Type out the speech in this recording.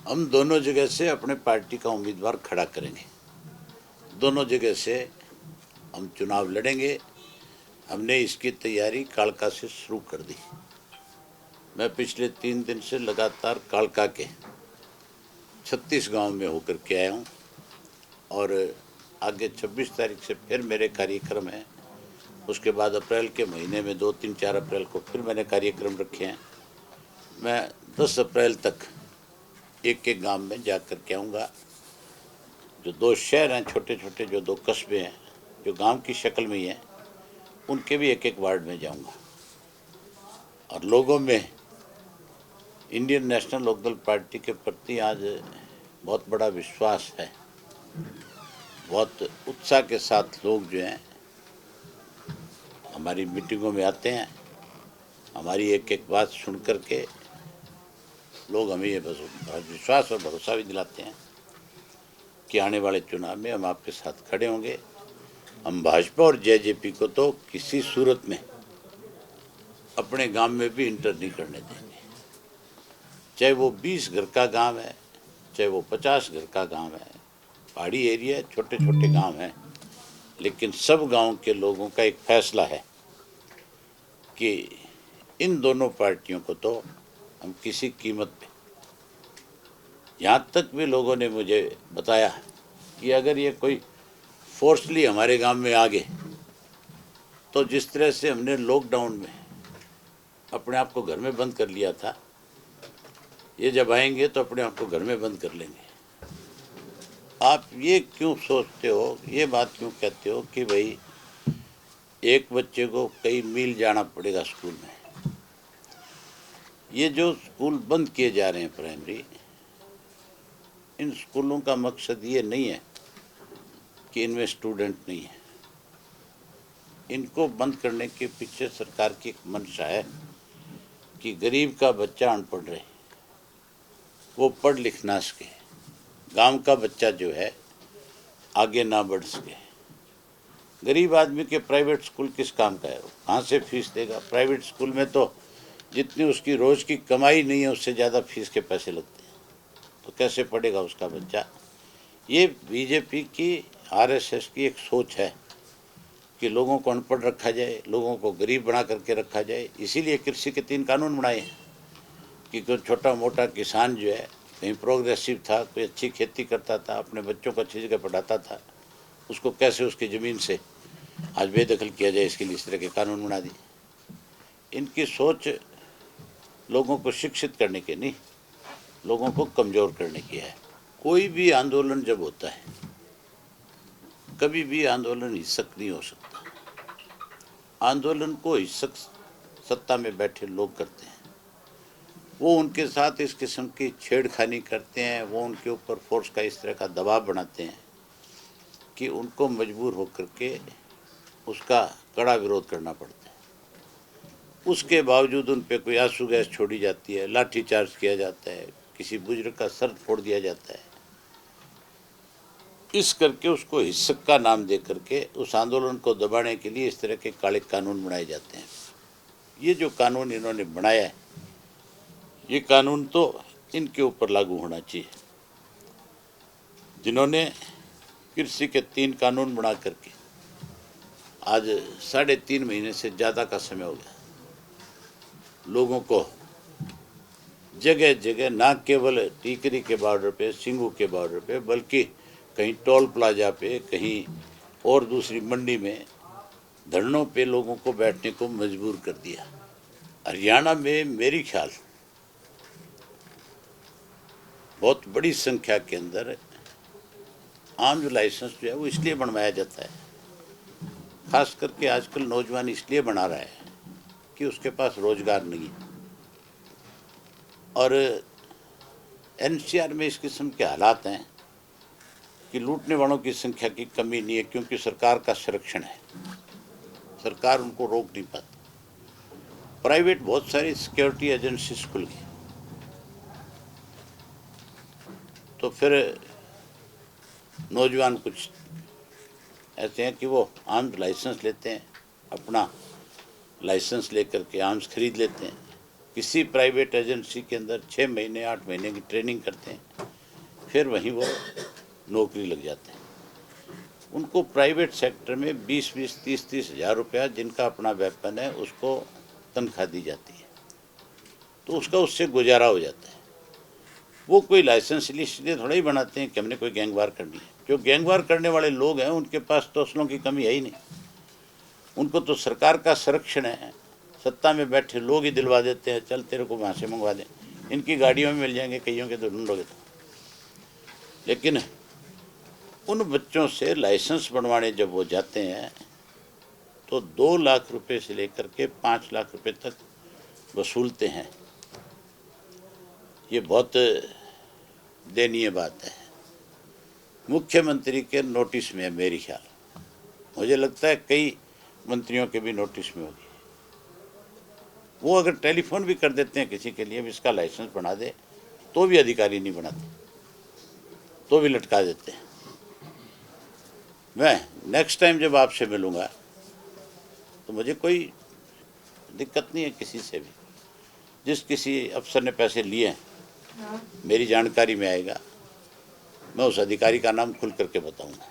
हम दोनों जगह से अपने पार्टी का उम्मीदवार खड़ा करेंगे। दोनों जगह से हम चुनाव लड़ेंगे। हमने इसकी तैयारी कालका से शुरू कर दी। मैं पिछले 3 दिन से लगातार कालका के 36 गांव में होकर के आया हूं और आगे 26 तारीख से फिर मेरे कार्यक्रम हैं। उसके बाद अप्रैल के महीने में 2, 3, 4 अप्रैल को फिर मैंने कार्यक्रम रखे हैं। मैं 10 अप्रैल तक एक एक गांव में जा कर के आऊँगा। जो 2 शहर हैं छोटे छोटे, जो 2 कस्बे हैं जो गांव की शक्ल में ही हैं, उनके भी एक एक वार्ड में जाऊंगा और लोगों में इंडियन नेशनल लोकदल पार्टी के प्रति आज बहुत बड़ा विश्वास है। बहुत उत्साह के साथ लोग जो हैं हमारी मीटिंगों में आते हैं। हमारी एक एक बात सुन कर के लोग हमें ये विश्वास और भरोसा भी दिलाते हैं कि आने वाले चुनाव में हम आपके साथ खड़े होंगे। हम भाजपा और जेजेपी को तो किसी सूरत में अपने गांव में भी इंटर नहीं करने देंगे। चाहे वो 20 घर का गांव है, चाहे वो 50 घर का गांव है, पहाड़ी एरिया, छोटे छोटे गांव हैं, लेकिन सब गांव के लोगों का एक फैसला है कि इन दोनों पार्टियों को तो हम किसी कीमत पे, यहाँ तक भी लोगों ने मुझे बताया कि अगर ये कोई फोर्सली हमारे गांव में आ गए तो जिस तरह से हमने लॉकडाउन में अपने आप को घर में बंद कर लिया था, ये जब आएंगे तो अपने आप को घर में बंद कर लेंगे। आप ये क्यों सोचते हो, ये बात क्यों कहते हो कि भाई एक बच्चे को कई मील जाना पड़ेगा स्कूल में? ये जो स्कूल बंद किए जा रहे हैं प्राइमरी, इन स्कूलों का मकसद ये नहीं है कि इनमें स्टूडेंट नहीं है। इनको बंद करने के पीछे सरकार की एक मंशा है कि गरीब का बच्चा अनपढ़ रहे, वो पढ़ लिख ना सके, गांव का बच्चा जो है आगे ना बढ़ सके। गरीब आदमी के प्राइवेट स्कूल किस काम का है? वो कहाँ से फीस देगा? प्राइवेट स्कूल में तो जितनी उसकी रोज़ की कमाई नहीं है उससे ज़्यादा फीस के पैसे लगते हैं, तो कैसे पढ़ेगा उसका बच्चा? ये बीजेपी की, आरएसएस की एक सोच है कि लोगों को अनपढ़ रखा जाए, लोगों को गरीब बना करके रखा जाए। इसीलिए कृषि के 3 कानून बनाए हैं कि कोई छोटा मोटा किसान जो है, कहीं प्रोग्रेसिव था, कोई अच्छी खेती करता था, अपने बच्चों को अच्छी जगह पढ़ाता था, उसको कैसे उसकी ज़मीन से आज बेदखल किया जाए, इसके लिए इस तरह के कानून बना दिए। इनकी सोच लोगों को शिक्षित करने की नहीं, लोगों को कमज़ोर करने की है। कोई भी आंदोलन जब होता है, कभी भी आंदोलन हिंसक नहीं हो सकता। आंदोलन को हिंसक सत्ता में बैठे लोग करते हैं। वो उनके साथ इस किस्म की छेड़खानी करते हैं, वो उनके ऊपर फोर्स का इस तरह का दबाव बनाते हैं कि उनको मजबूर होकर के उसका कड़ा विरोध करना पड़ता है। उसके बावजूद उन पर कोई आंसू गैस छोड़ी जाती है, लाठीचार्ज किया जाता है, किसी बुजुर्ग का सर फोड़ दिया जाता है। इस करके उसको हिंसक का नाम दे करके उस आंदोलन को दबाने के लिए इस तरह के काले कानून बनाए जाते हैं। ये जो कानून इन्होंने बनाया है, ये कानून तो इनके ऊपर लागू होना चाहिए। जिन्होंने कृषि के 3 कानून बना करके आज 3.5 महीने से ज़्यादा का समय हो गया, लोगों को जगह जगह ना केवल टीकरी के बॉर्डर पे, सिंगू के बॉर्डर पे, बल्कि कहीं टोल प्लाजा पे, कहीं और दूसरी मंडी में धरनों पे लोगों को बैठने को मजबूर कर दिया। हरियाणा में मेरी ख्याल बहुत बड़ी संख्या के अंदर आर्म्स लाइसेंस जो है वो इसलिए बनवाया जाता है, खास करके आजकल नौजवान इसलिए बना रहा है कि उसके पास रोजगार नहीं है। और एनसीआर में इस किस्म के हालात हैं कि लूटने वालों की संख्या की कमी नहीं है, क्योंकि सरकार का संरक्षण है, सरकार उनको रोक नहीं पाती। प्राइवेट बहुत सारी सिक्योरिटी एजेंसीज खुल गई, तो फिर नौजवान कुछ ऐसे हैं कि वो आर्म्स लाइसेंस लेते हैं, अपना लाइसेंस लेकर के आर्म्स खरीद लेते हैं, किसी प्राइवेट एजेंसी के अंदर 6 महीने 8 महीने की ट्रेनिंग करते हैं, फिर वहीं वो नौकरी लग जाते हैं। उनको प्राइवेट सेक्टर में 20-20, 30-30 हज़ार रुपया जिनका अपना वेपन है उसको तनख्वाह दी जाती है, तो उसका उससे गुजारा हो जाता है। वो कोई लाइसेंस इसलिए थोड़ा ही बनाते हैं कि हमने कोई गैंगवार करनी है। जो गैंगवार करने वाले लोग हैं उनके पास तो असलों की कमी है ही नहीं, उनको तो सरकार का संरक्षण है, सत्ता में बैठे लोग ही दिलवा देते हैं, चल तेरे को वहाँ से मंगवा दें, इनकी गाड़ियों में मिल जाएंगे, कईयों के तो ढूंढोगे तो। लेकिन उन बच्चों से लाइसेंस बनवाने जब वो जाते हैं तो 2 लाख रुपए से लेकर के 5 लाख रुपए तक वसूलते हैं। ये बहुत दयनीय बात है। मुख्यमंत्री के नोटिस में है मेरी ख्याल, मुझे लगता है कई मंत्रियों के भी नोटिस में होगी। वो अगर टेलीफोन भी कर देते हैं किसी के लिए भी इसका लाइसेंस बना दे, तो भी अधिकारी नहीं बनाते, तो भी लटका देते हैं। मैं नेक्स्ट टाइम जब आपसे मिलूँगा तो मुझे कोई दिक्कत नहीं है किसी से भी, जिस किसी अफसर ने पैसे लिए हैं मेरी जानकारी में आएगा, मैं उस अधिकारी का नाम खुल करके बताऊंगा।